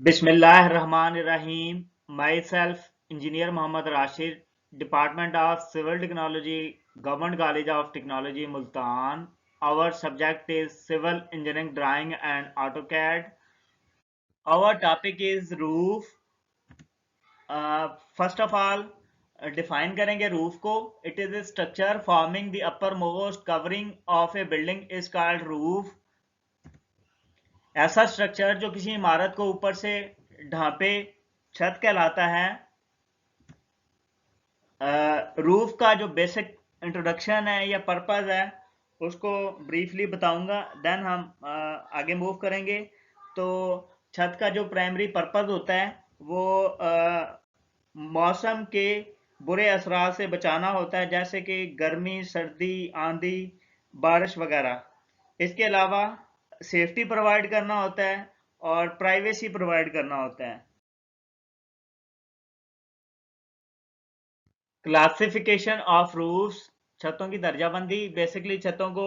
Bismillahirrahmanirrahim. Myself, Engineer Muhammad Rashid, Department of Civil Technology, Government College of Technology, Multan. Our subject is Civil Engineering Drawing and AutoCAD. Our topic is roof. First of all, define करेंगे roof को. It is a structure forming the uppermost covering of a building is called roof. ऐसा structure जो किसी इमारत को ऊपर से ढांपे छत कहलाता है. रूफ का जो बेसिक इंट्रोडक्शन है या पर्पस है उसको ब्रीफली बताऊंगा, देन हम आगे मूव करेंगे. तो छत का जो प्राइमरी पर्पस होता है वो मौसम के बुरे असरात से बचाना होता है, जैसे कि गर्मी, सर्दी, आंधी, बारिश वगैरह. इसके अलावा सेफ्टी प्रोवाइड करना होता है और प्राइवेसी प्रोवाइड करना होता है. क्लासिफिकेशन ऑफ रूफ्स, छतों की दर्जाबंदी. बेसिकली छतों को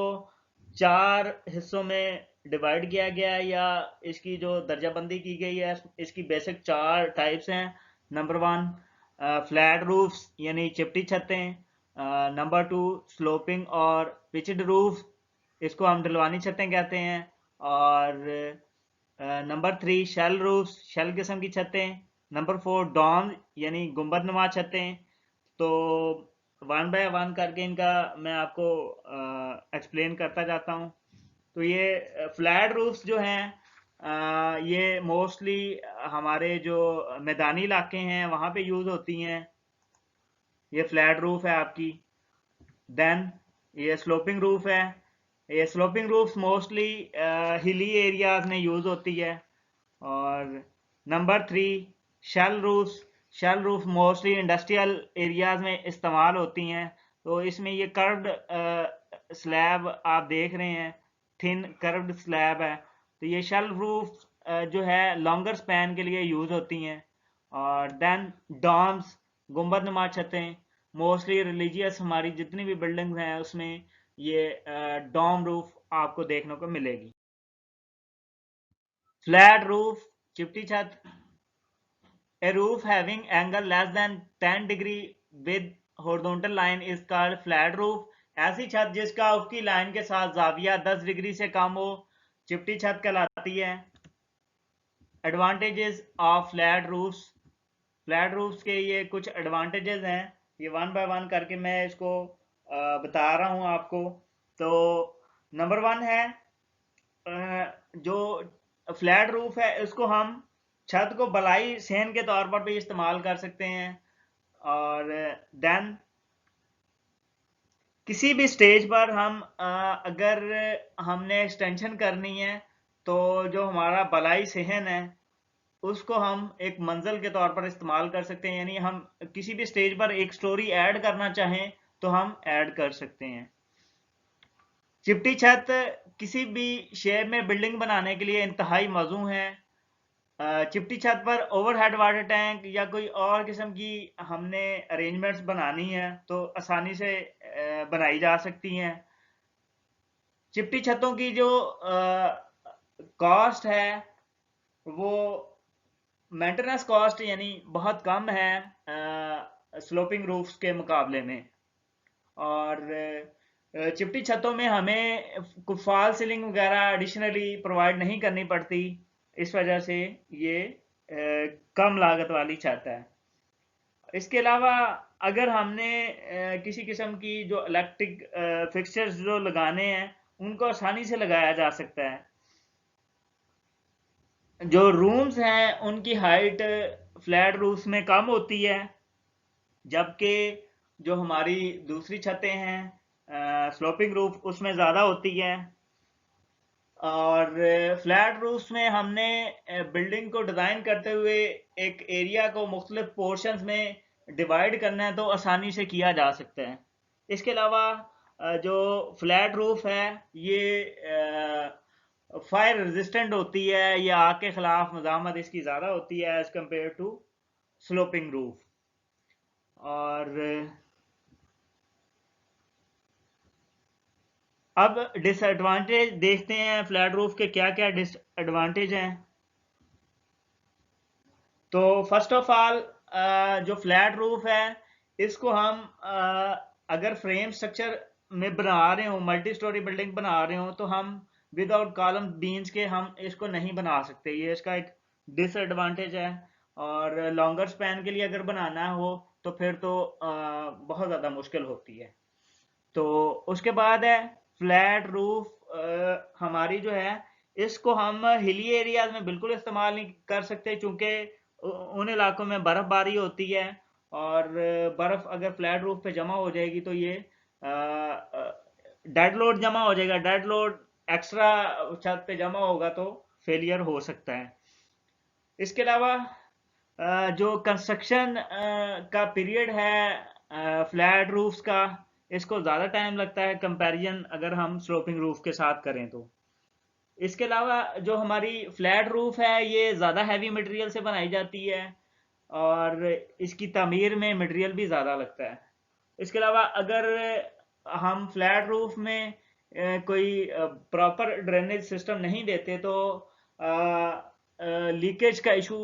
4 हिस्सों में डिवाइड किया गया है या इसकी जो दर्जाबंदी की गई है इसकी बेसिक 4 टाइप्स हैं. नंबर 1 फ्लैट रूफ्स यानी चिपटी छतें. नंबर 2 स्लोपिंग और पिचड रूफ, इसको हम ढलवानी छतें कहते हैं. और नंबर 3 शेल रूफ्स, शेल किस्म की छतें. नंबर 4 डॉम यानी गुंबदनुमा छतें. तो वन बाय वन करके इनका मैं आपको एक्सप्लेन करता जाता हूँ. तो ये फ्लैट रूफ्स जो हैं ये मोस्टली हमारे जो मैदानी इलाके हैं वहाँ पे यूज़ होती हैं. ये फ्लैट रूफ है आपकी. देन ये स्लोपिंग रूफ है. ये sloping roofs mostly hilly areas में यूज़ होती है. और number 3 shell roofs. Shell roof mostly industrial areas में इस्तेमाल होती हैं. तो इसमें ये कर्व्ड स्लैब आप देख रहे हैं, थिन कर्व्ड स्लैब है. तो ये शेल रूफ जो है लॉन्गर स्पैन के लिए यूज़ होती हैं. और देन डॉम्स, गुंबदनुमा छतें. मोस्टली रिलीजियस हमारी जितनी भी बिल्डिंग्स हैं उसमें ये डॉम रूफ आपको देखने को मिलेगी. फ्लैट रूफ, चिपटी छत. A roof having angle less than 10 degree with horizontal line is called flat roof. ऐसी छत जिसका उसकी लाइन के साथ जाविया 10 डिग्री से कम हो चिपटी छत कहलाती है. Advantages of flat roofs. Flat roofs के ये कुछ एडवांटेजेस हैं, ये वन बाय वन करके मैं इसको बता रहा हूँ आपको. तो नंबर 1 है जो फ्लैट रूफ है उसको हम छत को बलाई सेहन के तौर पर भी इस्तेमाल कर सकते हैं. और देन किसी भी स्टेज पर हम अगर हमने एक्सटेंशन करनी है तो जो हमारा बलाई सेहन है उसको हम एक मंजिल के तौर पर इस्तेमाल कर सकते हैं. यानी हम किसी भी स्टेज पर एक स्टोरी ऐड करना चाहें तो हम ऐड कर सकते हैं. चिपटी छत किसी भी शेप में बिल्डिंग बनाने के लिए इंतहाई मौजू है. चिपटी छत पर ओवरहेड वाटर टैंक या कोई और किस्म की हमने अरेंजमेंट्स बनानी है तो आसानी से बनाई जा सकती हैं. चिपटी छतों की जो कॉस्ट है वो मेंटेनेंस कॉस्ट यानी बहुत कम है स्लोपिंग रूफ्स के मुकाबले में. और चिपटी छतों में हमें कुछ फॉल सीलिंग वगैरह एडिशनली प्रोवाइड नहीं करनी पड़ती. इस वजह से ये कम लागत वाली छत है. इसके अलावा अगर हमने किसी किस्म की जो इलेक्ट्रिक फिक्सचर्स जो लगाने हैं उनको आसानी से लगाया जा सकता है. जो रूम्स हैं उनकी हाइट फ्लैट रूफ्स में कम होती है, जबकि जो हमारी दूसरी छतें हैं स्लोपिंग रूफ उसमें ज़्यादा होती है. और फ्लैट रूफ्स में हमने बिल्डिंग को डिज़ाइन करते हुए एक एरिया को मुख्तलिफ पोर्शंस में डिवाइड करना है तो आसानी से किया जा सकता है. इसके अलावा जो फ्लैट रूफ है ये फायर रेजिस्टेंट होती है या आग के खिलाफ मज़ामत इसकी ज़्यादा होती है as compare to sloping roof. और अब डिसएडवांटेज देखते हैं फ्लैट रूफ के क्या क्या डिसएडवांटेज हैं. तो फर्स्ट ऑफ ऑल जो फ्लैट रूफ है इसको हम अगर फ्रेम स्ट्रक्चर में बना रहे हो, मल्टी स्टोरी बिल्डिंग बना रहे हो, तो हम विदाउट कॉलम बीन्स के हम इसको नहीं बना सकते, ये इसका एक डिसएडवांटेज है। और लॉन्गर स्पैन के लिए अगर बनाना हो तो फिर तो बहुत ज़्यादा मुश्किल होती है। तो उसके बाद है फ्लैट रूफ। हमारी जो है इसको हम हिली एरियाज में बिल्कुल इस्तेमाल नहीं कर सकते, क्योंकि उन इलाकों में बर्फबारी होती है, और बर्फ अगर फ्लैट रूफ पे जमा हो जाएगी तो ये डेड लोड जमा हो जाएगा, डेड लोड एक्स्ट्रा छत पे जमा होगा तो फेलियर हो सकता है। इसके अलावा जो कंस्ट्रक्शन का पीरियड है फ्लैट रूफ्स का, इसको ज़्यादा टाइम लगता है कंपैरिजन अगर हम स्लोपिंग रूफ के साथ करें तो। इसके अलावा जो हमारी फ्लैट रूफ है ये ज़्यादा हैवी मटेरियल से बनाई जाती है, और इसकी तामीर में मटेरियल भी ज़्यादा लगता है। इसके अलावा अगर हम फ्लैट रूफ में कोई प्रॉपर ड्रेनेज सिस्टम नहीं देते तो लीकेज का इशू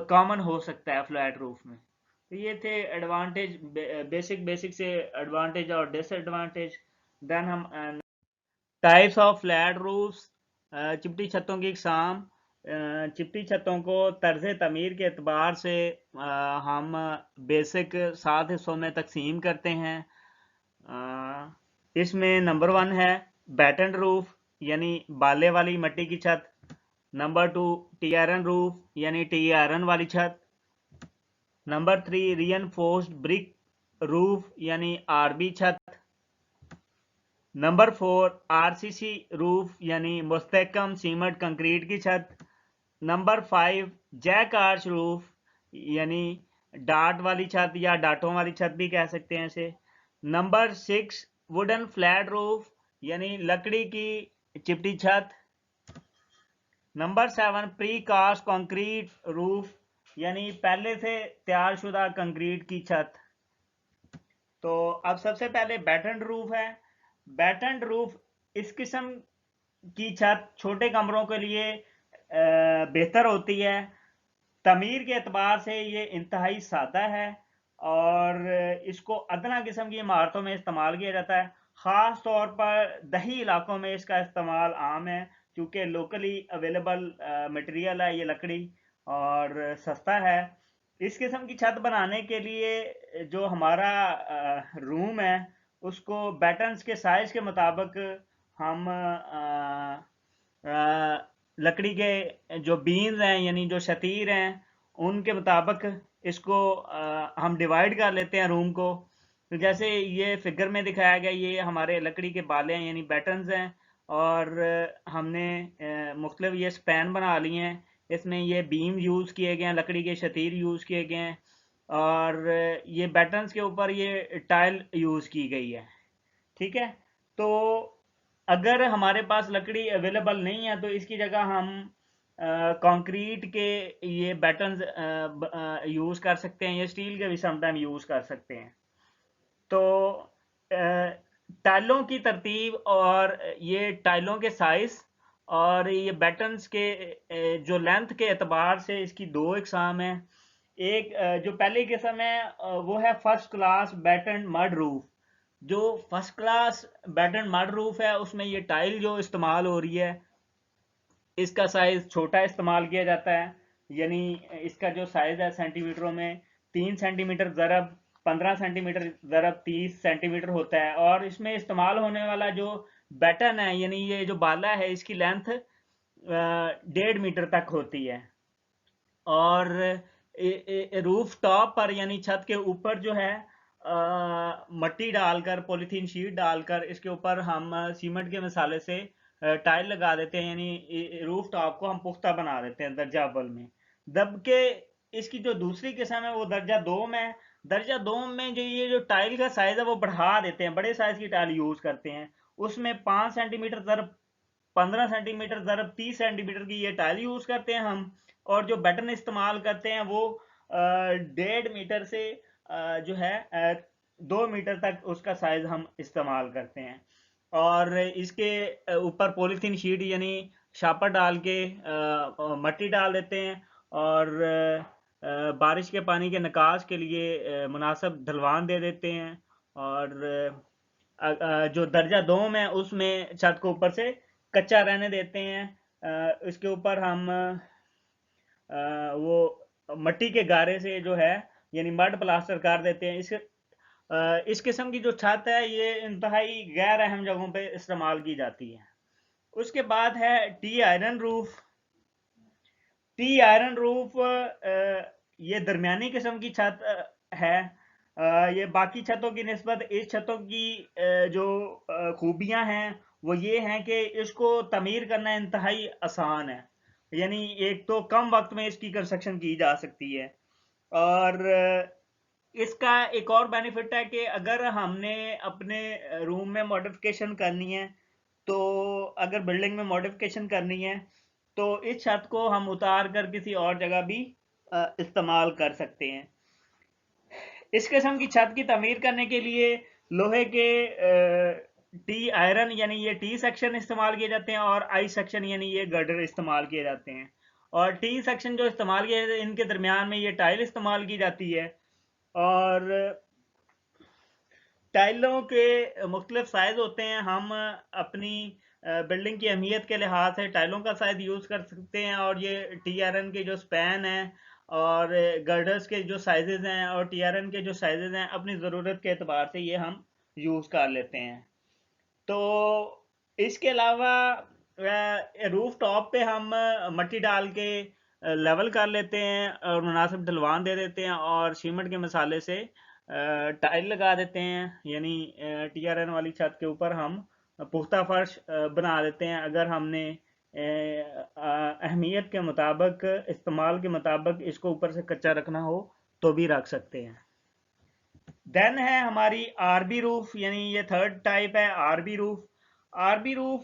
कॉमन हो सकता है फ्लैट रूफ में। तो ये थे एडवांटेज, बेसिक से एडवांटेज और डिसएडवांटेज। देन हम टाइप्स ऑफ फ्लैट रूफ्स, चिपटी छतों की इकसाम। चिपटी छतों को तर्ज तमीर के एतबार से हम बेसिक 7 हिस्सों में तकसीम करते हैं। इसमें नंबर 1 है बैटन रूफ, यानी बाले वाली मट्टी की छत। नंबर 2 टी आयरन रूफ, यानी टी आयरन वाली छत। नंबर 3 रीइंफोर्स्ड ब्रिक रूफ, यानी आरबी छत। नंबर 4 आरसीसी रूफ, यानी मुस्तहकम सीमेंट कंक्रीट की छत। नंबर 5 जैक आर्च रूफ, यानी डाट वाली छत या डाटों वाली छत भी कह सकते हैं इसे। नंबर 6 वुडन फ्लैट रूफ, यानी लकड़ी की चिपटी छत। Number 7 precast concrete roof, यानी पहले से तैयार शुदा कंक्रीट की छत। तो अब सबसे पहले बैटन्ड रूफ है। बैटन्ड रूफ इस किस्म की छत छोटे कमरों के लिए बेहतर होती है। तमीर के एतबार से ये इंतहाई सादा है, और इसको अदना किस्म की इमारतों में इस्तेमाल किया जाता है। ख़ास तौर पर दही इलाकों में इसका इस्तेमाल आम है, क्योंकि लोकली अवेलेबल मटेरियल है ये लकड़ी, और सस्ता है। इस किस्म की छत बनाने के लिए जो हमारा रूम है उसको बैटन्स के साइज के मुताबिक हम लकड़ी के जो बीन्स हैं, यानी जो शतीर हैं, उनके मुताबिक इसको हम डिवाइड कर लेते हैं रूम को। तो जैसे ये फिगर में दिखाया गया, ये हमारे लकड़ी के बाले हैं, यानी बैटन्स हैं, और हमने मुख्तलिफ ये स्पैन बना लिए हैं। इसमें ये बीम यूज़ किए गए हैं, लकड़ी के शतीर यूज़ किए गए हैं, और ये बैटन्स के ऊपर ये टाइल यूज़ की गई है। ठीक है। तो अगर हमारे पास लकड़ी अवेलेबल नहीं है तो इसकी जगह हम कंक्रीट के ये बैटन्स यूज़ कर सकते हैं, या स्टील के भी समटाइम यूज़ कर सकते हैं। तो टाइलों की तरतीब और ये टाइलों के साइज और ये बैटन्स के जो लेंथ के एतबार से इसकी दो इकसाम है। एक जो पहली किस्म है वो है first class batten mud roof. जो first class batten mud roof है उसमें ये टाइल जो इस्तेमाल हो रही है इसका साइज छोटा इस्तेमाल किया जाता है, यानी इसका जो साइज है सेंटीमीटरों में 3 सेंटीमीटर ज़रब 15 सेंटीमीटर ज़रब 30 सेंटीमीटर होता है। और इसमें इस्तेमाल होने वाला जो बैटन है, यानी ये जो बाला है, इसकी लेंथ 1.5 मीटर तक होती है। और रूफ टॉप पर, यानी छत के ऊपर जो है मट्टी डालकर, पॉलीथीन शीट डालकर इसके ऊपर हम सीमेंट के मसाले से टाइल लगा देते हैं, यानी रूफ टॉप को हम पुख्ता बना देते हैं दर्जा अव्वल में। जबकि इसकी जो दूसरी किस्म है वो दर्जा दो में। दर्जा दो में जो ये जो टाइल का साइज है वो बढ़ा देते हैं, बड़े साइज की टाइल यूज करते हैं। उसमें 5 सेंटीमीटर ज़रब 15 सेंटीमीटर ज़रब 30 सेंटीमीटर की ये टाइल यूज करते हैं हम। और जो बटन इस्तेमाल करते हैं वो 1.5 मीटर से जो है 2 मीटर तक उसका साइज हम इस्तेमाल करते हैं। और इसके ऊपर पॉलीथीन शीट यानी शापर डाल के मट्टी डाल देते हैं, और बारिश के पानी के निकास के लिए मुनासिब ढलवान दे देते हैं, और जो दर्जा 2 में उसमें छत को ऊपर से कच्चा रहने देते हैं। इसके ऊपर हम वो मट्टी के गारे से जो है यानी मड प्लास्टर कर देते हैं। इस किस्म की जो छत है ये इंतहाई गैर अहम जगहों पे इस्तेमाल की जाती है। उसके बाद है T iron roof. T iron roof ये दरमियानी किस्म की छत है। ये बाकी छतों की निस्बत इस छतों की जो खूबियां हैं वो ये हैं कि इसको तमीर करना इंतहाई आसान है, यानी एक तो कम वक्त में इसकी कंस्ट्रक्शन की जा सकती है। और इसका एक और बेनिफिट है कि अगर हमने अपने रूम में मॉडिफिकेशन करनी है, तो अगर बिल्डिंग में मॉडिफिकेशन करनी है तो इस छत को हम उतार कर किसी और जगह भी इस्तेमाल कर सकते हैं। इस किस्म की छत की तमीर करने के लिए लोहे के टी आयरन यानी ये टी सेक्शन इस्तेमाल किए जाते हैं, और आई सेक्शन यानी ये गर्डर इस्तेमाल किए जाते हैं। और टी सेक्शन जो इस्तेमाल किए जाते हैं इनके दरमियान में ये टाइल इस्तेमाल की जाती है। और टाइलों के मुख्तलिफ साइज होते हैं। हम अपनी बिल्डिंग की अहमियत के लिहाज से टाइलों का साइज यूज़ कर सकते हैं, और ये टी आयरन के जो स्पैन है और गर्डर्स के जो साइजेस हैं और टी आयरन के जो साइजेस हैं अपनी ज़रूरत के एतबार से ये हम यूज़ कर लेते हैं। तो इसके अलावा रूफ टॉप पे हम मट्टी डाल के लेवल कर लेते हैं और मुनासिब ढलवान दे देते हैं, और सीमेंट के मसाले से टाइल लगा देते हैं, यानी टीआरएन वाली छत के ऊपर हम पुख्ता फर्श बना देते हैं। अगर हमने अहमियत के मुताबिक, इस्तेमाल के मुताबिक इसको ऊपर से कच्चा रखना हो तो भी रख सकते हैं। देन है हमारी आरबी रूफ, यानी ये थर्ड टाइप है आरबी रूफ। आरबी रूफ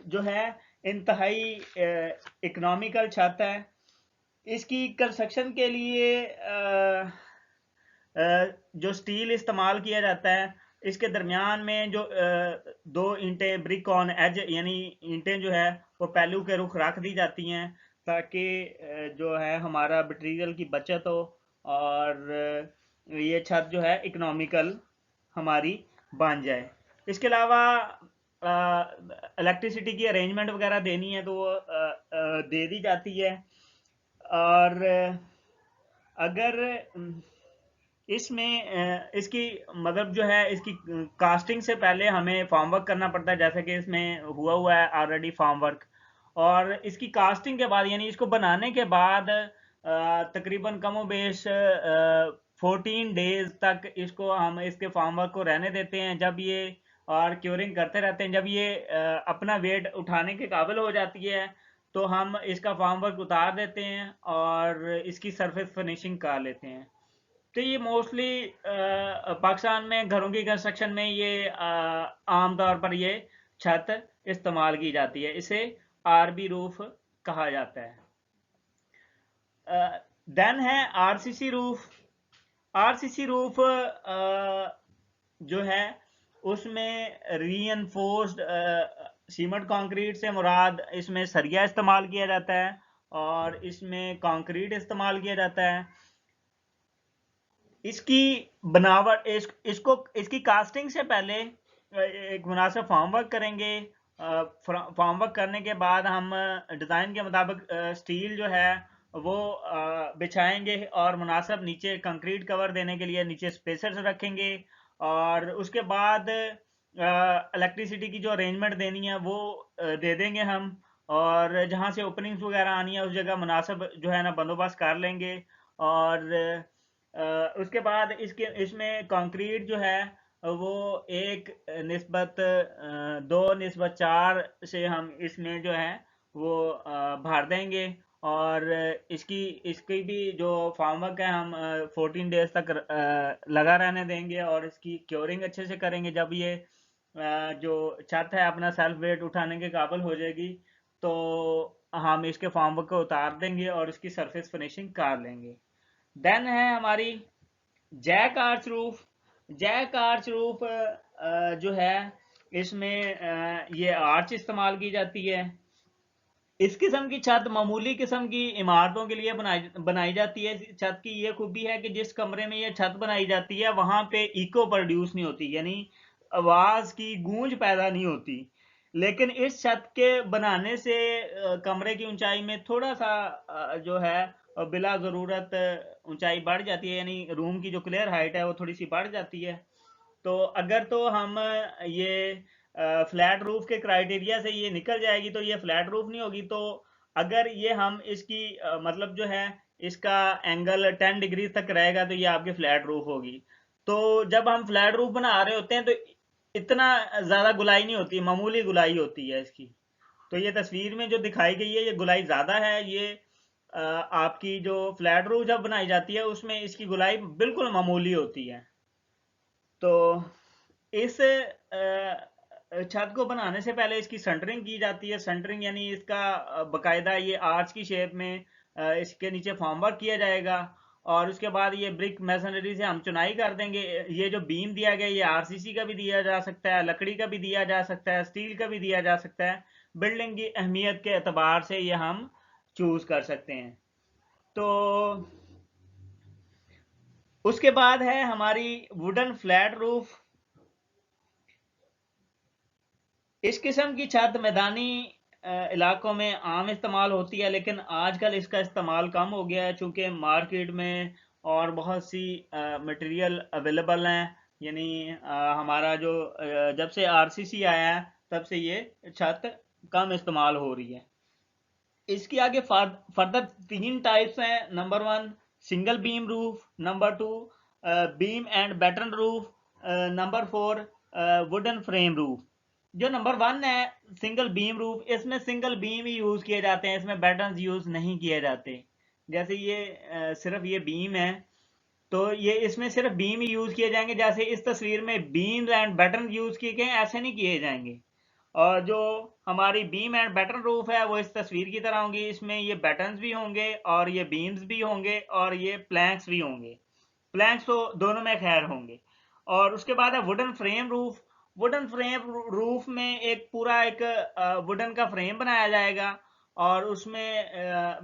जो है इंतहाई इकोनॉमिकल छत है। इसकी कंस्ट्रक्शन के लिए जो स्टील इस्तेमाल किया जाता है, इसके दरमियान में जो दो ईंटें ब्रिक ऑन एज यानी ईंटें जो है वो पहलू के रुख रख दी जाती हैं, ताकि जो है हमारा मटेरियल की बचत हो, और ये छत जो है इकोनॉमिकल हमारी बन जाए। इसके अलावा इलेक्ट्रिसिटी की अरेंजमेंट वगैरह देनी है तो वो दे दी जाती है। और अगर इसमें इसकी मतलब जो है इसकी कास्टिंग से पहले हमें फार्म वर्क करना पड़ता है, जैसे कि इसमें हुआ है ऑलरेडी फार्म वर्क। और इसकी कास्टिंग के बाद यानी इसको बनाने के बाद तकरीबन कमो बेश 14 डेज तक इसको हम इसके फार्म वर्क को रहने देते हैं। जब ये और क्योरिंग करते रहते हैं, जब ये अपना वेट उठाने के काबिल हो जाती है तो हम इसका फार्म वर्क उतार देते हैं और इसकी सरफेस फिनिशिंग कर लेते हैं। तो ये मोस्टली पाकिस्तान में घरों की कंस्ट्रक्शन में ये आमतौर पर ये छत इस्तेमाल की जाती है। इसे आरबी रूफ कहा जाता है। देन है आरसीसी रूफ। आरसीसी रूफ जो है उसमें रीइंफोर्स्ड सीमेंट कंक्रीट से मुराद इसमें सरिया इस्तेमाल किया जाता है और इसमें कंक्रीट इस्तेमाल किया जाता है। इसकी बनावट इसकी कास्टिंग से पहले एक मुनासिब फार्म वर्क करेंगे। फार्म वर्क करने के बाद हम डिज़ाइन के मुताबिक स्टील जो है वो बिछाएंगे और मुनासिब नीचे कंक्रीट कवर देने के लिए नीचे स्पेसर्स रखेंगे। और उसके बाद इलेक्ट्रिसिटी की जो अरेंजमेंट देनी है वो दे देंगे हम, और जहाँ से ओपनिंग्स वगैरह आनी है उस जगह मुनासिब जो है ना बंदोबस्त कर लेंगे। और उसके बाद इसमें कंक्रीट जो है वो एक निस्बत 2:4 से हम इसमें जो है वो भर देंगे। और इसकी भी जो फार्म वर्क है हम 14 डेज तक लगा रहने देंगे और इसकी क्योरिंग अच्छे से करेंगे। जब ये जो छत है अपना सेल्फ वेट उठाने के काबिल हो जाएगी तो हम इसके फार्म वर्क को उतार देंगे और इसकी सरफेस फिनिशिंग कर लेंगे। देन है हमारी jack arch roof. Jack arch roof जो है इसमें ये आर्च इस्तेमाल की जाती है। इस किस्म की छत मामूली किस्म की इमारतों के लिए बनाई जाती है। छत की ये खूबी है कि जिस कमरे में ये छत बनाई जाती है वहां पे इको प्रोड्यूस नहीं होती, यानी आवाज की गूंज पैदा नहीं होती। लेकिन इस छत के बनाने से कमरे की ऊंचाई में थोड़ा सा जो है बिला जरूरत ऊंचाई बढ़ जाती है, यानी रूम की जो क्लियर हाइट है वो थोड़ी सी बढ़ जाती है। तो अगर तो हम ये फ्लैट रूफ के क्राइटेरिया से ये निकल जाएगी तो ये फ्लैट रूफ नहीं होगी। तो अगर ये हम इसकी मतलब जो है इसका एंगल 10 डिग्री तक रहेगा तो ये आपकी फ्लैट रूफ होगी। तो जब हम फ्लैट रूफ बना रहे होते हैं तो इतना ज़्यादा गुलाई नहीं होती, मामूली गुलाई होती है इसकी। तो ये तस्वीर में जो दिखाई गई है ये गुलाई ज़्यादा है। ये आपकी जो फ्लैट रूफ जब बनाई जाती है उसमें इसकी गुलाई बिल्कुल मामूली होती है। तो इस छत को बनाने से पहले इसकी सेंटरिंग की जाती है। सेंटरिंग यानी इसका बकायदा ये आर्च की शेप में इसके नीचे फॉर्म वर्क किया जाएगा और उसके बाद ये ब्रिक मैसनरी से हम चुनाई कर देंगे। ये जो बीम दिया गया ये आरसीसी का भी दिया जा सकता है, लकड़ी का भी दिया जा सकता है, स्टील का भी दिया जा सकता है। बिल्डिंग की अहमियत के एतबार से ये हम चूज कर सकते हैं। तो उसके बाद है हमारी वुडन फ्लैट रूफ। इस किस्म की छत मैदानी इलाकों में आम इस्तेमाल होती है, लेकिन आजकल इसका इस्तेमाल कम हो गया है चूंकि मार्केट में और बहुत सी मटेरियल अवेलेबल हैं। यानी हमारा जो जब से आरसीसी आया है तब से ये छत कम इस्तेमाल हो रही है। इसकी आगे फर्दर 3 टाइप्स हैं। Number 1 single beam roof, number 2 beam and batten roof, number 4 wooden frame roof. जो नंबर 1 है सिंगल बीम रूफ, इसमें सिंगल बीम ही यूज किए जाते हैं, इसमें बैटन्स यूज नहीं किए जाते। जैसे ये सिर्फ ये बीम है तो ये इसमें सिर्फ बीम ही यूज किए जाएंगे। जैसे इस तस्वीर में बीम एंड बटन यूज किए गए ऐसे नहीं किए जाएंगे। और जो हमारी बीम एंड बटन रूफ है वो इस तस्वीर की तरह होंगी। इसमें ये बटन्स भी होंगे और ये बीम्स भी होंगे और ये प्लैंक्स भी होंगे। प्लैंक्स तो दोनों में खैर होंगे। और उसके बाद है wooden frame roof. Wooden frame roof में एक पूरा एक वुडन का फ्रेम बनाया जाएगा और उसमें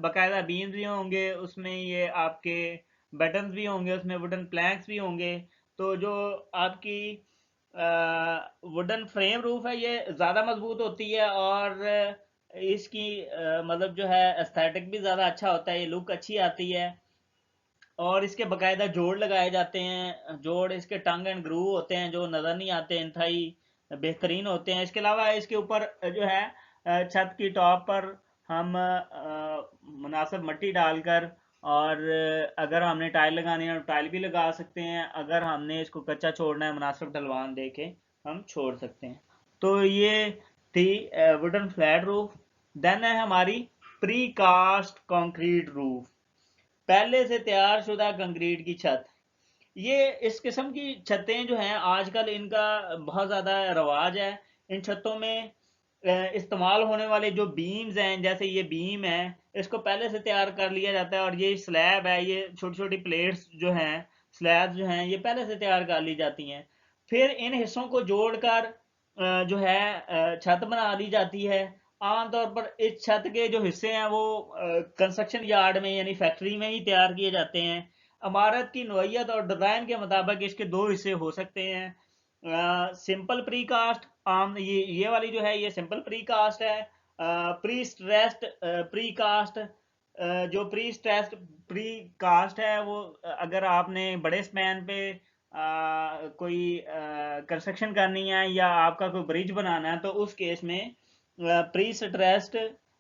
बकायदा बीम्स भी होंगे, उसमें ये आपके बटन्स भी होंगे, उसमें वुडन प्लैंक्स भी होंगे। तो जो आपकी वुडन फ्रेम रूफ है ये ज़्यादा मजबूत होती है और इसकी मतलब जो है एस्थेटिक भी ज़्यादा अच्छा होता है, ये लुक अच्छी आती है। और इसके बकायदा जोड़ लगाए जाते हैं, जोड़ इसके टंग एंड ग्रूव होते हैं जो नज़र नहीं आते, इंतहाई बेहतरीन होते हैं। इसके अलावा इसके ऊपर जो है छत की टॉप पर हम मुनासिब मिट्टी डालकर और अगर हमने टाइल लगानी है तो टाइल भी लगा सकते हैं। अगर हमने इसको कच्चा छोड़ना है मुनासिब ढलवान दे के हम छोड़ सकते हैं। तो ये थी वुडन फ्लैट रूफ। देन है हमारी प्री कास्ट कंक्रीट रूफ, पहले से तैयार शुदा कंक्रीट की छत। ये इस किस्म की छतें जो हैं आजकल इनका बहुत ज़्यादा रवाज है। इन छतों में इस्तेमाल होने वाले जो बीम्स हैं, जैसे ये बीम है इसको पहले से तैयार कर लिया जाता है और ये स्लैब है, ये छोटी छोटी प्लेट्स जो हैं, स्लैब जो हैं, ये पहले से तैयार कर ली जाती हैं। फिर इन हिस्सों को जोड़कर जो है छत बना दी जाती है। आमतौर पर इस छत के जो हिस्से हैं वो कंस्ट्रक्शन यार्ड में यानी फैक्ट्री में ही तैयार किए जाते हैं। इमारत की नौइयत और डिज़ाइन के मुताबिक इसके 2 हिस्से हो सकते हैं। सिंपल प्री कास्ट, आम ये वाली जो है ये सिंपल प्री कास्ट है। प्री स्ट्रेस्ड प्री कास्ट, जो प्री स्ट्रेस्ड प्री कास्ट है वो अगर आपने बड़े स्पैन पे कोई कंस्ट्रक्शन करनी है या आपका कोई ब्रिज बनाना है तो उस केस में prestressed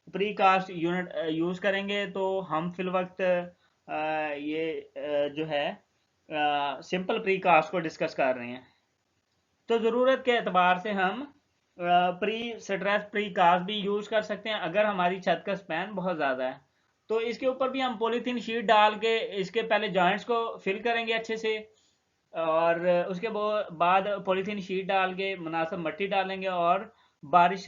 precast unit use करेंगे। तो हम फिल वक्त ये जो है सिंपल प्री कास्ट को डिस्कस कर रहे हैं। तो ज़रूरत के एतबार से हम प्री स्ट्रेस प्री कास्ट भी यूज़ कर सकते हैं अगर हमारी छत का स्पैन बहुत ज़्यादा है। तो इसके ऊपर भी हम पॉलीथीन शीट डाल के इसके पहले जॉइंट्स को फिल करेंगे अच्छे से और उसके बाद पॉलीथीन शीट डाल के मुनासिब मिट्टी डालेंगे और बारिश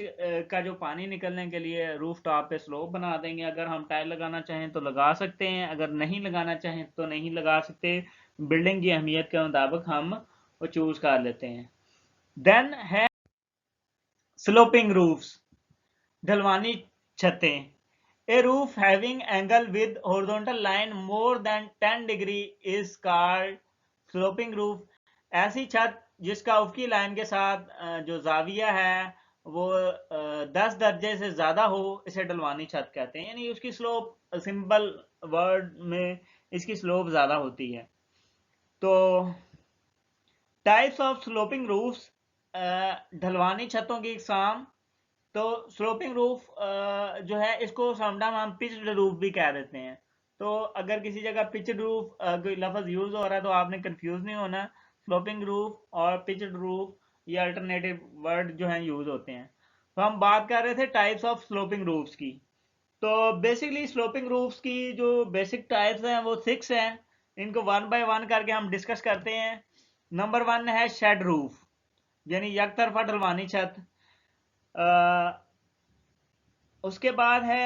का जो पानी निकलने के लिए रूफ टॉप पे स्लोप बना देंगे। अगर हम टाइल लगाना चाहें तो लगा सकते हैं, अगर नहीं लगाना चाहें तो नहीं लगा सकते। बिल्डिंग की अहमियत के मुताबिक हम वो चूज कर लेते हैं। देन है स्लोपिंग रूफ्स, ढलवानी छतें। A roof having angle with horizontal line more than 10 degree is called sloping roof. ऐसी छत जिसका उफकी लाइन के साथ जो जाविया है वो 10 दर्जे से ज्यादा हो, इसे ढलवानी छत कहते हैं। यानी उसकी स्लोप, सिंपल वर्ड में इसकी स्लोप ज्यादा होती है। तो टाइप्स ऑफ स्लोपिंग रूफ्स, ढलवानी छतों की इकसाम। तो स्लोपिंग रूफ जो है इसको समटाइम हम पिच्ड रूफ भी कह देते हैं। तो अगर किसी जगह पिच्ड रूफ कोई लफ्ज यूज हो रहा है तो आपने कंफ्यूज नहीं होना। स्लोपिंग रूफ और पिच्ड रूफ ये अल्टरनेटिव वर्ड जो हैं यूज होते हैं। तो हम बात कर रहे थे टाइप्स ऑफ स्लोपिंग रूफ्स की। तो बेसिकली स्लोपिंग रूफ्स की जो बेसिक टाइप्स हैं वो 6 हैं। इनको वन बाय वन करके हम डिस्कस करते हैं। नंबर 1 है शेड रूफ, यानी एक तरफा ढलवानी छत। उसके बाद है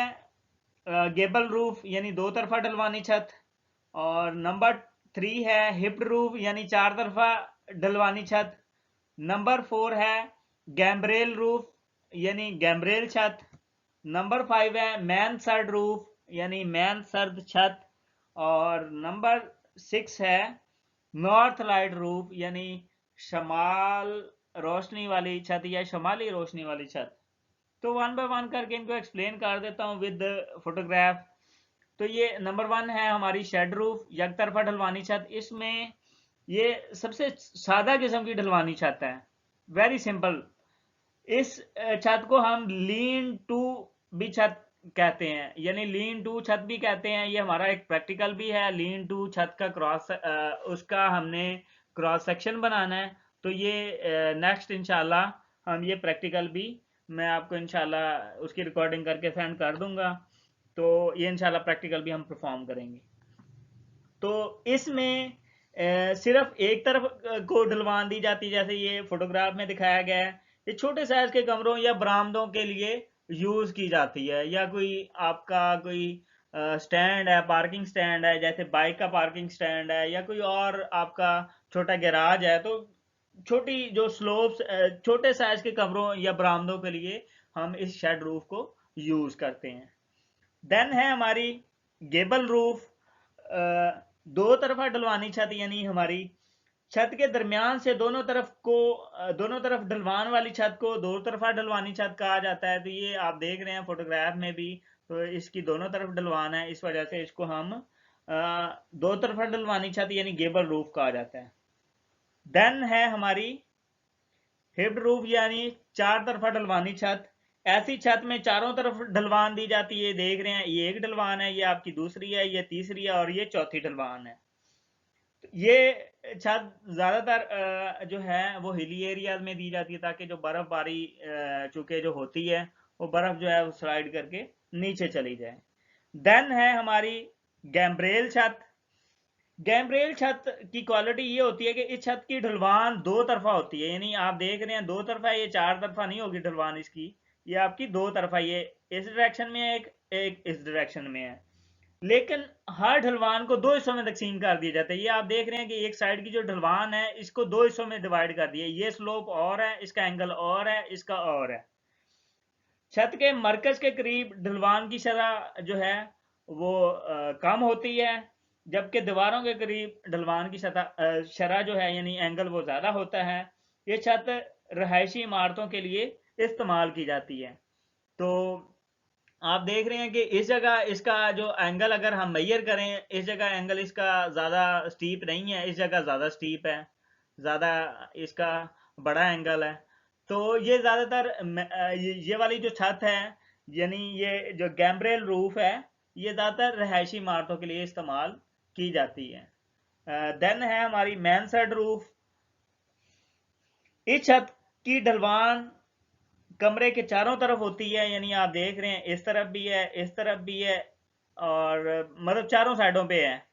गेबल रूफ, यानी 2 तरफा ढलवानी छत। और नंबर 3 है हिप्ड रूफ, यानी 4 तरफा ढलवानी छत। नंबर 4 है गैम्ब्रेल रूफ, यानी गैम्ब्रेल छत। नंबर 5 है मैन सर्ड रूफ, यानी मैन सर्द छत। और नंबर 6 है नॉर्थ लाइट रूफ, यानी शमाल रोशनी वाली छत या शमाली रोशनी वाली छत। तो वन बाय वन करके इनको एक्सप्लेन कर देता हूँ विद फोटोग्राफ। तो ये नंबर 1 है हमारी शेड रूफ, एक तरफा ढलवानी छत। इसमें ये सबसे सादा किस्म की ढलवानी छत है, वेरी सिंपल। इस छत को हम लीन टू भी छत कहते हैं, यानी लीन टू छत भी कहते हैं। ये हमारा एक प्रैक्टिकल भी है। लीन टू छत का उसका हमने क्रॉस सेक्शन बनाना है। तो ये नेक्स्ट इंशाल्लाह हम ये प्रैक्टिकल भी मैं आपको इंशाल्लाह उसकी रिकॉर्डिंग करके सेंड कर दूंगा। तो ये इंशाल्लाह प्रैक्टिकल भी हम परफॉर्म करेंगे। तो इसमें सिर्फ एक तरफ को ढलवान दी जाती है, जैसे ये फोटोग्राफ में दिखाया गया है। ये छोटे साइज के कमरों या बरामदों के लिए यूज की जाती है, या कोई आपका कोई स्टैंड है, पार्किंग स्टैंड है, जैसे बाइक का पार्किंग स्टैंड है, या कोई और आपका छोटा गैराज है। तो छोटी जो स्लोप्स, छोटे साइज के कमरों या बरामदों के लिए हम इस शेड रूफ को यूज करते हैं। देन है हमारी गेबल रूफ, दो तरफा ढलवानी छत, यानी हमारी छत के दरमियान से दोनों तरफ ढलवान वाली छत को दो तरफा ढलवानी छत कहा जाता है। तो ये आप देख रहे हैं फोटोग्राफ में भी, तो इसकी दोनों तरफ ढलवान है, इस वजह से इसको हम दो तरफा ढलवानी छत यानी गेबल रूफ कहा जाता है। देन है हमारी हिप्ड रूफ, यानी चार तरफा ढलवानी छत। ऐसी छत में चारों तरफ ढलवान दी जाती है। देख रहे हैं ये एक ढलवान है, ये आपकी दूसरी है, ये तीसरी है और ये चौथी ढलवान है। ये छत ज्यादातर जो है वो हिली एरियाज में दी जाती है, ताकि जो बर्फबारी चूंकि जो होती है वो बर्फ जो है वो स्लाइड करके नीचे चली जाए। देन है हमारी गैम्ब्रेल छत। गैम्ब्रेल छत की क्वालिटी ये होती है कि इस छत की ढलवान दो तरफा होती है, यानी आप देख रहे हैं दो तरफा, ये चार तरफा नहीं होगी ढलवान इसकी, ये आपकी दो तरफा, ये इस डायरेक्शन में है, एक इस डायरेक्शन में है। लेकिन हर ढलवान को दो हिस्सों में तकसीम कर दिया जाता है। ये आप देख रहे हैं कि एक साइड की जो ढलवान है इसको दो हिस्सों में डिवाइड कर दिया, ये स्लोप और है, इसका एंगल और है, इसका और है। छत के मरकज के करीब ढलवान की शरह जो है वो कम होती है, जबकि दीवारों के करीब ढलवान की शरह जो है यानी एंगल वो ज्यादा होता है। ये छत रहायशी इमारतों के लिए इस्तेमाल की जाती है। तो आप देख रहे हैं कि इस जगह इसका जो एंगल अगर हम मेजर करें, इस जगह एंगल इसका ज्यादा स्टीप नहीं है, इस जगह ज्यादा स्टीप है, ज्यादा इसका बड़ा एंगल है। तो ये ज्यादातर ये वाली जो छत है, यानी ये जो गैम्ब्रेल रूफ है, ये ज्यादातर रहायशी इमारतों के लिए इस्तेमाल की जाती है। देन है हमारी मैनसर्ड रूफ। इस छत की ढलवान कमरे के चारों तरफ होती है, यानी आप देख रहे हैं इस तरफ भी है, इस तरफ भी है, और मतलब चारों साइडों पे है।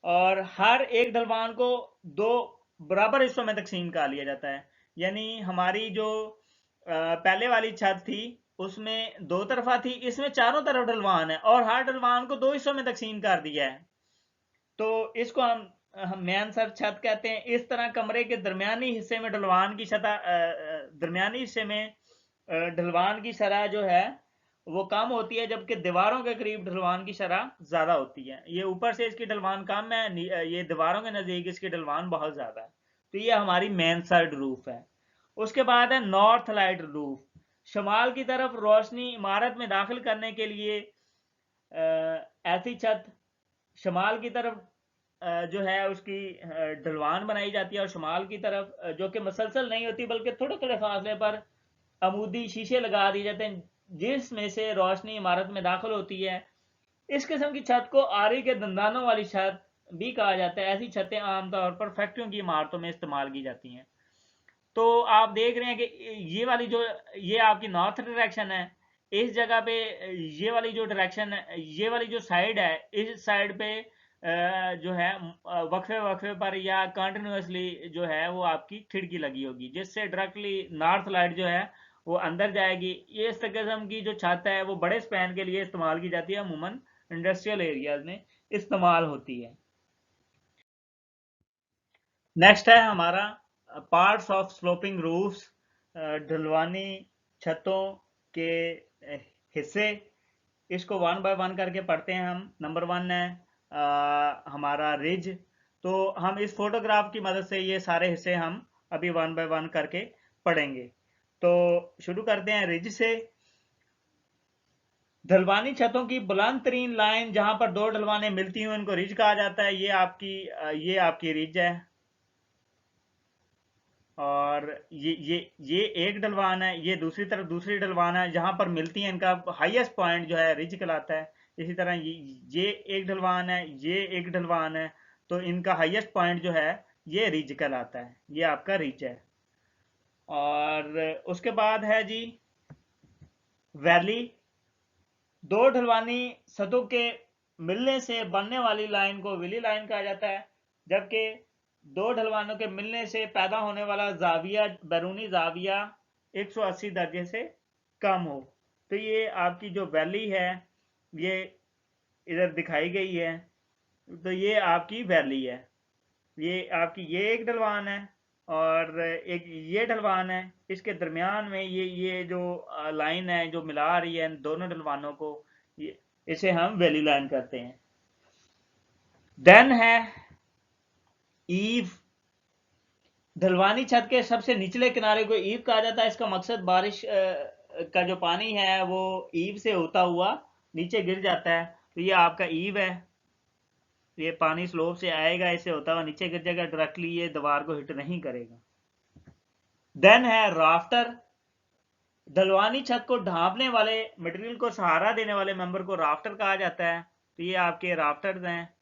और हर एक ढलवान को दो बराबर हिस्सों में तकसीम कर लिया जाता है। यानी हमारी जो पहले वाली छत थी उसमें दो तरफा थी, इसमें चारों तरफ ढलवान है और हर ढलवान को दो हिस्सों में तकसीम कर दिया है। तो इसको हम मैन सर छत कहते हैं। इस तरह कमरे के दरमियानी हिस्से में ढलवान की सतह दरमियानी हिस्से में ढलवान की सतह जो है वो कम होती है, जबकि दीवारों के करीब ढलवान की शरह ज्यादा होती है। ये ऊपर से इसकी ढलवान कम है, ये दीवारों के नजदीक इसकी ढलवान बहुत ज्यादा है। तो ये हमारी मेन साइड रूफ है। उसके बाद है नॉर्थ लाइट रूफ। शमाल की तरफ रोशनी इमारत में दाखिल करने के लिए ऐसी छत शमाल की तरफ जो है उसकी ढलवान बनाई जाती है, और शमाल की तरफ जो कि मसलसल नहीं होती बल्कि थोड़े थोड़े फासले पर अमूदी शीशे लगा दिए जाते हैं, जिसमें से रोशनी इमारत में दाखिल होती है। इस किस्म की छत को आरी के दंदानों वाली छत भी कहा जाता है। ऐसी छतें आमतौर पर फैक्ट्रियों की इमारतों में इस्तेमाल की जाती हैं। तो आप देख रहे हैं कि ये वाली जो ये आपकी नॉर्थ डायरेक्शन है, इस जगह पे ये वाली जो डायरेक्शन है, ये वाली जो साइड है, इस साइड पे जो है वक्फे वक्फे पर या कंटिन्यूसली जो है वो आपकी खिड़की लगी होगी, जिससे डायरेक्टली नॉर्थ लाइट जो है वो अंदर जाएगी। ये इस किस्म की जो छत है वो बड़े स्पैन के लिए इस्तेमाल की जाती है, अमूमन इंडस्ट्रियल एरियाज में इस्तेमाल होती है। नेक्स्ट है हमारा पार्ट्स ऑफ स्लोपिंग रूफ्स, ढलवानी छतों के हिस्से। इसको वन बाय वन करके पढ़ते हैं हम। नंबर वन है हमारा रिज। तो हम इस फोटोग्राफ की मदद से ये सारे हिस्से हम अभी वन बाय वन करके पढ़ेंगे। तो शुरू करते हैं रिज से। ढलवानी छतों की बुलंद तरीन लाइन जहां पर दो ढलवाने मिलती हैं उनको रिज कहा जाता है। ये आपकी रिज है, और ये एक ढलवान है, ये दूसरी तरफ दूसरी ढलवान है, जहां पर मिलती है इनका हाईएस्ट पॉइंट जो है रिज कहलाता है। इसी तरह ये एक ढलवान है, ये एक ढलवान है, तो इनका हाईएस्ट पॉइंट जो है ये रिज कहलाता है। ये आपका रिज है। और उसके बाद है जी वैली। दो ढलवानी सतहों के मिलने से बनने वाली लाइन को विली लाइन कहा जाता है, जबकि दो ढलवानों के मिलने से पैदा होने वाला जाविया, बैरूनी जाविया 180 दर्जे से कम हो। तो ये आपकी जो वैली है ये इधर दिखाई गई है। तो ये आपकी वैली है। ये आपकी ये एक ढलवान है और एक ये ढलवान है। इसके दरमियान में ये जो लाइन है जो मिला रही है इन दोनों ढलवानों को, ये इसे हम वैली लाइन कहते हैं। देन है ईव। ढलवानी छत के सबसे निचले किनारे को ईव कहा जाता है। इसका मकसद बारिश का जो पानी है वो ईव से होता हुआ नीचे गिर जाता है। तो ये आपका ईव है। ये पानी स्लोप से आएगा, इससे होता हुआ नीचे गिर जाएगा, डायरेक्टली ये दीवार को हिट नहीं करेगा। देन है राफ्टर। ढलवानी छत को ढांपने वाले मटेरियल को सहारा देने वाले मेंबर को राफ्टर कहा जाता है। तो ये आपके राफ्टर्स हैं।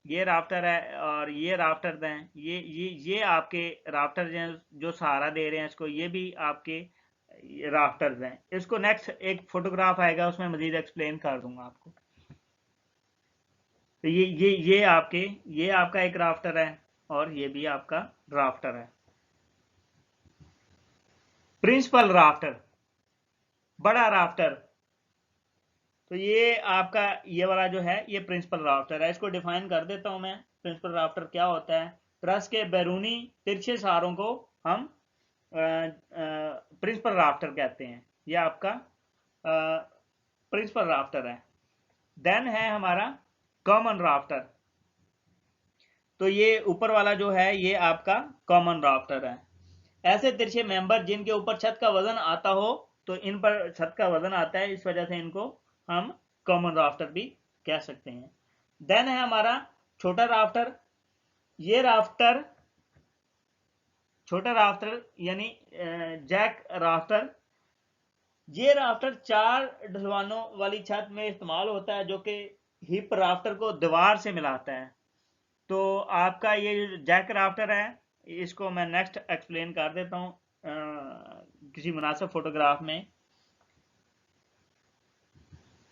ये राफ्टर है और ये राफ्टर्स हैं। ये आपके राफ्टर्स हैं जो सहारा दे रहे हैं इसको। ये भी आपके राफ्टर्स हैं। इसको नेक्स्ट एक फोटोग्राफ आएगा उसमें मजीद एक्सप्लेन कर दूंगा आपको। तो ये आपका एक राफ्टर है और ये भी आपका राफ्टर है। प्रिंसिपल राफ्टर, बड़ा राफ्टर। तो ये आपका ये वाला जो है ये प्रिंसिपल राफ्टर है। इसको डिफाइन कर देता हूं मैं। प्रिंसिपल राफ्टर क्या होता है? ट्रस के बैरूनी तिरछे सहारों को हम प्रिंसिपल राफ्टर कहते हैं। ये आपका प्रिंसिपल राफ्टर है। देन है हमारा कॉमन राफ्टर। तो ये ऊपर वाला जो है ये आपका कॉमन राफ्टर है। ऐसे तिरछे मेंबर जिनके ऊपर छत का वजन आता हो, तो इन पर छत का वजन आता है, इस वजह से इनको हम कॉमन राफ्टर भी कह सकते हैं। देन है हमारा छोटा राफ्टर। ये राफ्टर छोटा राफ्टर यानी जैक राफ्टर। ये राफ्टर चार ढलवानों वाली छत में इस्तेमाल होता है, जो कि हिप राफ्टर को दीवार से मिलाता है। तो आपका ये जैक राफ्टर है, इसको मैं नेक्स्ट एक्सप्लेन कर देता हूँ किसी मुनासिब फोटोग्राफ में।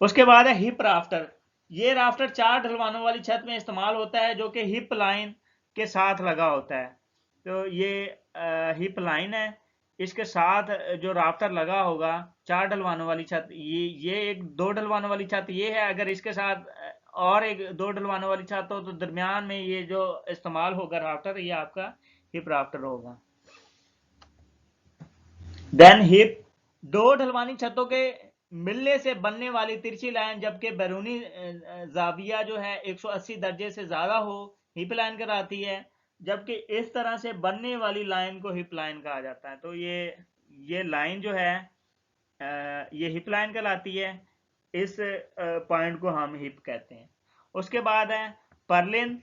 उसके बाद है हिप राफ्टर। ये राफ्टर चार ढलवानों वाली छत में इस्तेमाल होता है, जो कि हिप लाइन के साथ लगा होता है। तो ये हिप लाइन है, इसके साथ जो राफ्टर लगा होगा चार ढलवानों वाली छत, ये एक दो ढलवानों वाली छत ये है। अगर इसके साथ और एक दो ढलवानों वाली छत हो तो दरमियान में ये जो इस्तेमाल होगा राफ्टर, ये आपका हिप राफ्टर होगा। Then hip. दो ढलवानी छतों के मिलने से बनने वाली तिरछी लाइन जबकि बैरूनी जाविया जो है 180 दर्जे से ज़्यादा हो, हिप लाइन कहलाती है। जबकि इस तरह से बनने वाली लाइन को हिप लाइन कहा जाता है। तो ये लाइन जो है ये हिप लाइन कहलाती है। इस पॉइंट को हम हिप कहते हैं। उसके बाद है पर्लिन।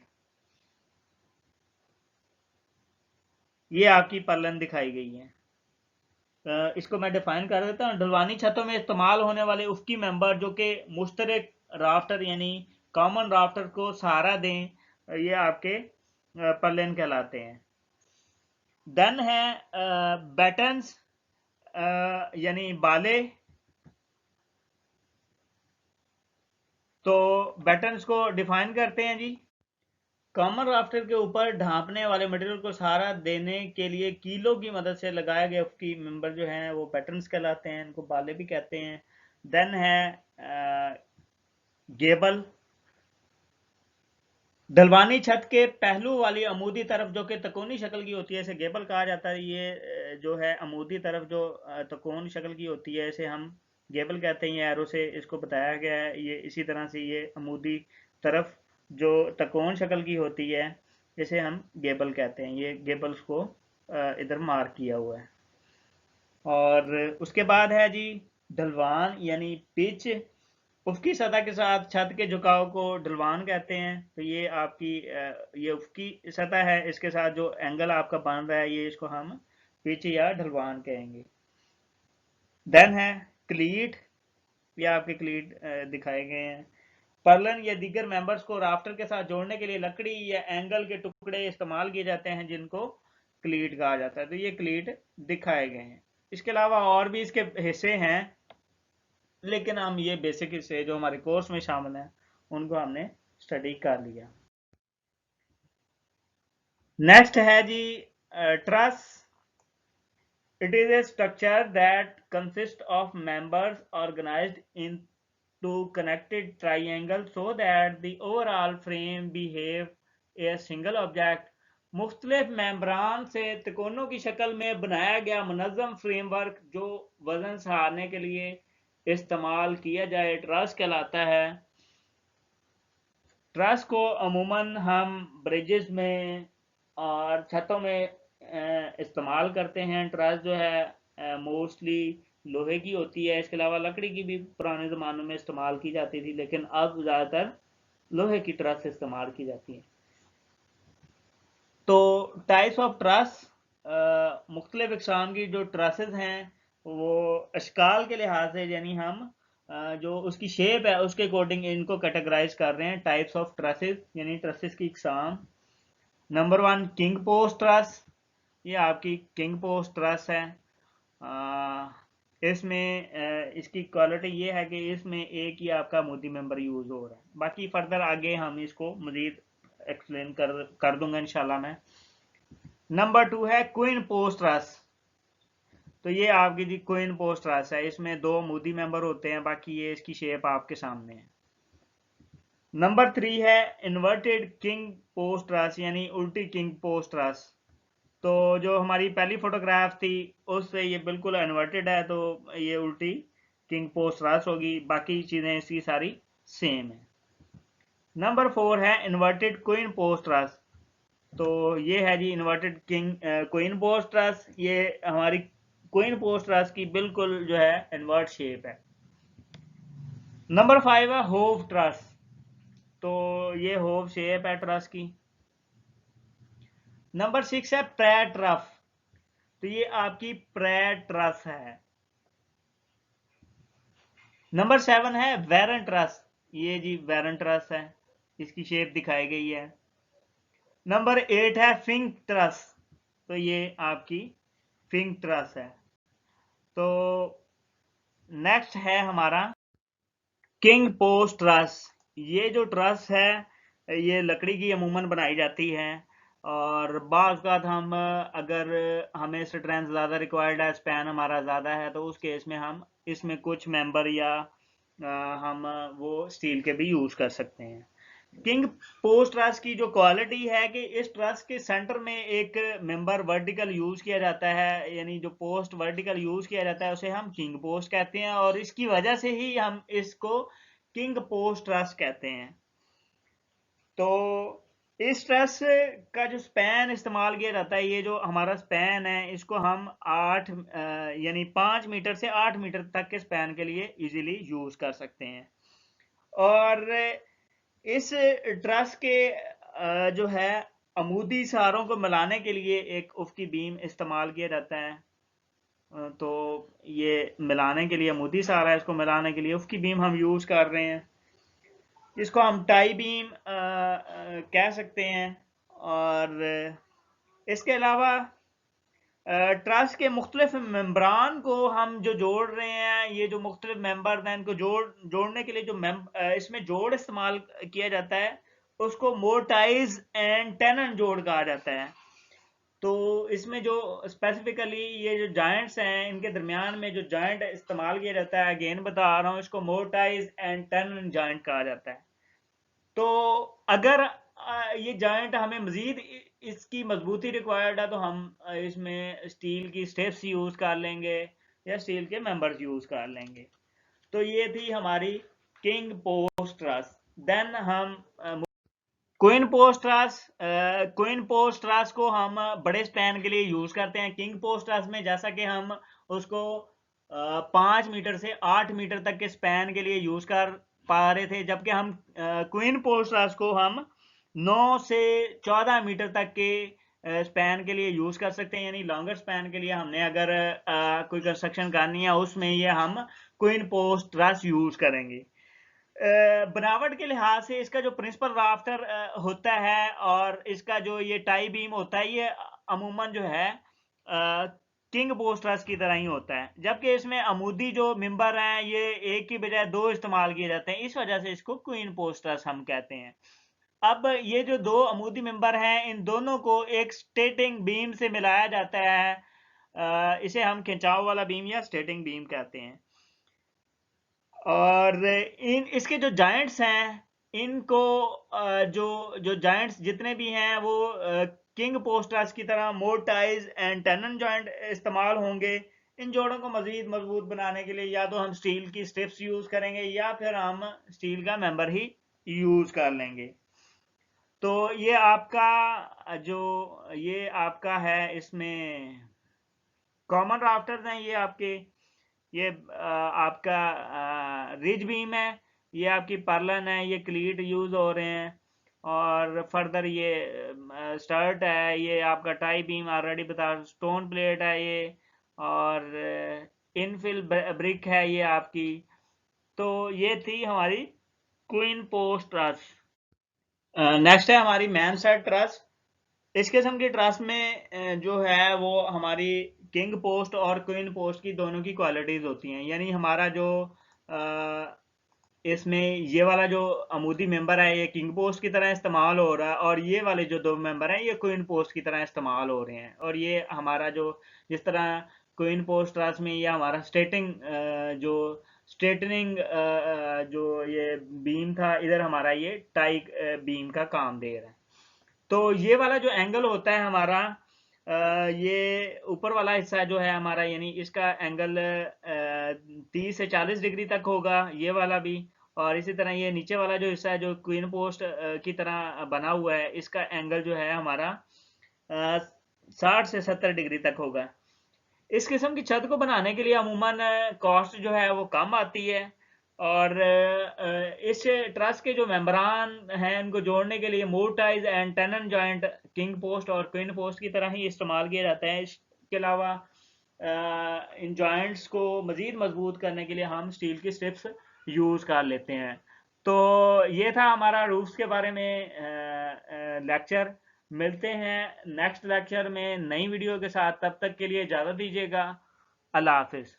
ये आपकी पर्लिन दिखाई गई है। इसको मैं डिफाइन कर देता हूँ। ढलवानी छतों में इस्तेमाल होने वाले उफकी मेंबर जो कि मुश्तरक राफ्टर यानी कॉमन राफ्टर को सहारा दें, ये आपके पर्लिन कहलाते हैं। देन है बैटन्स यानी बाले। तो बैटन्स को डिफाइन करते हैं जी। कॉमन राफ्टर के ऊपर ढांपने वाले मटेरियल को सहारा देने के लिए कीलों की मदद से लगाए गए उफकी मेंबर जो हैं वो पैटर्न्स कहलाते हैं। इनको बाले भी कहते हैं। देन है गेबल। ढलवानी छत के पहलू वाली अमूदी तरफ जो कि तकोनी शक्ल की होती है इसे गेबल कहा जाता है। ये जो है अमूदी तरफ जो तकोन शक्ल की होती है इसे हम गेबल कहते हैं। ये एरो से इसको बताया गया है। ये इसी तरह से ये अमूदी तरफ जो तकोन शक्ल की होती है इसे हम गेबल कहते हैं। ये गेबल्स को इधर मार्क किया हुआ है। और उसके बाद है जी ढलवान यानी पिच। उफकी सतह के साथ छत के झुकाव को ढलवान कहते हैं। तो ये आपकी ये उफकी सतह है, इसके साथ जो एंगल आपका बन रहा है ये इसको हम पिच या ढलवान कहेंगे। देन है क्लीट। ये आपके क्लीट दिखाए गए हैं। पर्लन या दीगर मेंबर्स को राफ्टर के साथ जोड़ने के लिए लकड़ी या एंगल के टुकड़े इस्तेमाल किए जाते हैं जिनको क्लीट कहा जाता है। तो ये क्लीट दिखाए गए हैं। इसके अलावा और भी इसके हिस्से हैं, लेकिन हम ये बेसिक हिस्से जो हमारे कोर्स में शामिल हैं उनको हमने स्टडी कर लिया। नेक्स्ट है जी truss. It is a structure that consist of members organized into connected triangle so that the overall frame behave a single object। मुख्तलिफ मेम्बरान से त्रिकोणों की शक्ल में बनाया गया मुनज़्ज़म फ्रेमवर्क जो वजन सहारने के लिए इस्तेमाल किया जाए ट्रस कहलाता है। ट्रस को अमूमन हम ब्रिजेस में और छतों में इस्तेमाल करते हैं। ट्रस जो है मोस्टली लोहे की होती है। इसके अलावा लकड़ी की भी पुराने ज़मानों में इस्तेमाल की जाती थी, लेकिन अब ज़्यादातर लोहे की ट्रस इस्तेमाल की जाती है। तो टाइप्स ऑफ ट्रस, मुख्तलिफ इकसाम की जो ट्रसेस हैं वो अशकाल के लिहाज से यानी हम जो उसकी शेप है उसके अकॉर्डिंग इनको कैटेगराइज कर रहे हैं। टाइप्स ऑफ ट्रसेस यानी ट्रसेस की इकसाम। Number 1 king post truss. ये आपकी किंग पोस्ट ट्रस है। इसमें इसकी क्वालिटी ये है कि इसमें एक ही आपका मोदी मेंबर यूज हो रहा है। बाकी फर्दर आगे हम इसको मजीद एक्सप्लेन कर दूंगा इंशाल्लाह मैं। नंबर 2 है क्वीन पोस्ट ट्रस। तो ये आपकी जी क्वीन पोस्ट ट्रस है। इसमें 2 मोदी मेंबर होते हैं, बाकी ये इसकी शेप आपके सामने है। नंबर 3 है इन्वर्टेड किंग पोस्ट ट्रस यानी उल्टी किंग पोस्ट ट्रस। तो जो हमारी पहली फोटोग्राफ थी उससे ये बिल्कुल इन्वर्टेड है, तो ये उल्टी किंग पोस्ट ट्रस होगी। बाकी चीजें इसकी सारी सेम है। नंबर 4 है इन्वर्टेड क्वीन पोस्ट ट्रस। तो ये है जी inverted king queen post truss. ये हमारी क्वीन पोस्ट ट्रस की बिल्कुल जो है इन्वर्ट शेप है। नंबर 5 है होव ट्रस। तो ये होव शेप है ट्रस की। नंबर 6 है प्रे ट्रफ। तो ये आपकी प्रे ट्रस है। नंबर 7 है वेरन ट्रस। ये जी वेरन ट्रस है, इसकी शेप दिखाई गई है। नंबर 8 है फिंग ट्रस। तो ये आपकी फिंग ट्रस है। तो नेक्स्ट है हमारा किंग पोस्ट ट्रस। ये जो ट्रस है ये लकड़ी की अमूमन बनाई जाती है, और बाज़ औक़ात हम अगर हमें स्ट्रेंथ ज़्यादा रिक्वायर्ड है, स्पैन हमारा ज़्यादा है, तो उस केस में हम इसमें कुछ मेंबर या हम वो स्टील के भी यूज़ कर सकते हैं। किंग पोस्ट ट्रस की जो क्वालिटी है कि इस ट्रस के सेंटर में एक मेंबर वर्टिकल यूज किया जाता है, यानी जो पोस्ट वर्टिकल यूज किया जाता है उसे हम किंग पोस्ट कहते हैं, और इसकी वजह से ही हम इसको किंग पोस्ट ट्रस कहते हैं। तो इस ट्रस का जो स्पैन इस्तेमाल किया जाता है, ये जो हमारा स्पैन है इसको हम 8 यानी 5 मीटर से 8 मीटर तक के स्पैन के लिए इजीली यूज कर सकते हैं। और इस ट्रस के जो है अमूदी सहारों को मिलाने के लिए एक उफ़ की बीम इस्तेमाल किया जाता है। तो ये मिलाने के लिए अमूदी सहारा है, इसको मिलाने के लिए उफ़ की बीम हम यूज़ कर रहे हैं। इसको हम टाई बीम कह सकते हैं। और इसके अलावा ट्रस के मुख्तलिफ मेम्बरान को हम जो जोड़ रहे हैं, ये जो मुख्तलिफ मेंबर हैं इनको जोड़ने के लिए जो इसमें जोड़ इस्तेमाल किया जाता है उसको मोर्टाइज एंड टेनन जोड़ कहा जाता है। तो इसमें जो स्पेसिफिकली ये जो जॉइंट्स हैं इनके दरमियान में जो जॉइंट इस्तेमाल किया जाता है, अगेन बता रहा हूँ, इसको मोर्टाइज एंड टेनन जॉइंट कहा जाता है। तो अगर ये जॉइंट हमें मजीद इसकी मजबूती रिक्वायर्ड है तो हम इसमें स्टील की स्टेप्स यूज कर लेंगे या स्टील के मेंबर्स यूज कर लेंगे। तो ये थी हमारी किंग पोस्ट ट्रस। देन हम queen post truss. Queen post truss को हम बड़े स्पैन के लिए यूज करते हैं। किंग पोस्ट ट्रस में जैसा कि हम उसको 5 मीटर से 8 मीटर तक के स्पैन के लिए यूज कर पा रहे थे, जबकि हम क्वीन पोस्ट ट्रस को हम 9 से 14 मीटर तक के स्पैन के लिए यूज कर सकते हैं। यानी लॉन्गर स्पैन के लिए हमने अगर कोई कंस्ट्रक्शन करनी है उसमें ये हम क्वीन पोस्ट ट्रस यूज करेंगे। बनावट के लिहाज से इसका जो प्रिंसिपल राफ्टर होता है और इसका जो ये टाई बीम होता है, ये अमूमन जो है किंग पोस्ट ट्रस की तरह ही होता है, जबकि इसमें अमूदी जो मेंबर हैं ये एक की बजाय दो इस्तेमाल किए जाते हैं, इस वजह से इसको क्वीन पोस्ट ट्रस हम कहते हैं। अब ये जो दो अमूदी मेंबर हैं इन दोनों को एक स्टेटिंग बीम से मिलाया जाता है। इसे हम खिंचाव वाला बीम या स्टेटिंग बीम कहते हैं। और इन इसके जो जॉइंट्स हैं इनको जो जो जॉइंट्स जितने भी हैं वो किंग पोस्ट ट्रस की तरह मोर्टाइज एंड टेनन जॉइंट इस्तेमाल होंगे। इन जोड़ों को मजीद मजबूत बनाने के लिए या तो हम स्टील की स्ट्रिप्स यूज करेंगे या फिर हम स्टील का मेंबर ही यूज कर लेंगे। तो ये आपका है, इसमें कॉमन राफ्टर्स हैं ये आपके। ये आपका रिज बीम है, ये आपकी पर्लन है, ये क्लीट यूज हो रहे हैं। और फर्दर ये स्टर्ट है, ये आपका टाई बीम ऑलरेडी बता, स्टोन प्लेट है ये, और इनफिल ब्रिक है ये आपकी। तो ये थी हमारी क्वीन पोस्ट ट्रस। नेक्स्ट है हमारी मैन साइड ट्रस। इस किस्म की ट्रस में जो है वो हमारी किंग पोस्ट और क्वीन पोस्ट की दोनों की क्वालिटीज होती हैं। यानी हमारा जो इसमें ये वाला जो अमूदी मेंबर है ये किंग पोस्ट की तरह इस्तेमाल हो रहा है, और ये वाले जो दो मेंबर हैं ये क्वीन पोस्ट की तरह इस्तेमाल हो रहे हैं। और ये हमारा जो जिस तरह क्वीन पोस्ट ट्रस में ये हमारा जो स्ट्रेटनिंग जो ये बीम था, इधर हमारा ये टाई बीम का काम दे रहा है। तो ये वाला जो एंगल होता है हमारा, ये ऊपर वाला हिस्सा जो है हमारा, यानी इसका एंगल 30 से 40 डिग्री तक होगा, ये वाला भी। और इसी तरह ये नीचे वाला जो हिस्सा है जो क्वीन पोस्ट की तरह बना हुआ है, इसका एंगल जो है हमारा 60 से 70 डिग्री तक होगा। इस किस्म की छत को बनाने के लिए अमूमन कॉस्ट जो है वो कम आती है। और इस ट्रस के जो मेंबरान हैं उनको जोड़ने के लिए mortise and tenon joint king post और क्वीन पोस्ट की तरह ही इस्तेमाल किया जाता है। इसके अलावा इन जॉइंट्स को मजीद मजबूत करने के लिए हम स्टील की स्ट्रिप्स यूज कर लेते हैं। तो ये था हमारा रूफ्स के बारे में लेक्चर। मिलते हैं नेक्स्ट लेक्चर में नई वीडियो के साथ, तब तक के लिए इजाज़त दीजिएगा। अल्लाह हाफिज़।